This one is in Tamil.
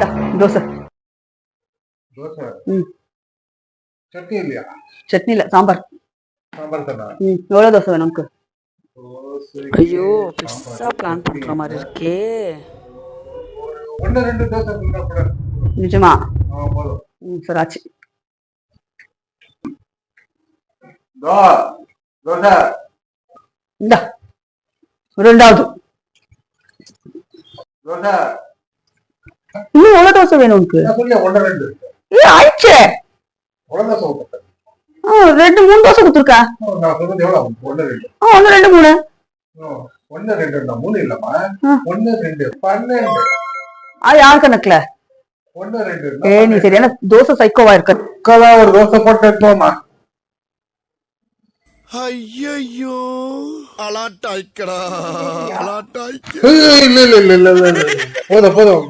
இந்தா தோசை. தோசை ம் சட்னி இல்லையா? சட்னி இல்ல, சாம்பார். சாம்பார் தானா? எவ்வளவு தோசை வேணும் உனக்கு? ஐயோ பெருசா பிளான் பண்ற மாதிரி இருக்கே. ஒன்னு ரெண்டு தோசை கூட. நிஜமா? போதும். சரி ஆச்சு. தோசை இந்தா ரெண்டாவது. தோசை இன்னும் எவ்வளவு தோசை வேணும் உனக்கு? ஒன்னு ரெண்டு ஆயிடுச்சே. ரெண்டு மூணு தோசை கொடுத்துருக்கா. ஒன்னு ரெண்டு மூணு. ஒன்னு ரெண்டு மூணு இல்லம்மா, ஒன்னு ரெண்டு 12. யார் கணக்குல? ஒன்னு ரெண்டு. நீ சரியான தோசை சைக்கோவா இருக்க. ஒரு தோசை போட்டு எடுப்போமா? ஐயோ அலாட்டாய்க்கடா அலாட்டாய்க்க. இல்ல போதும்.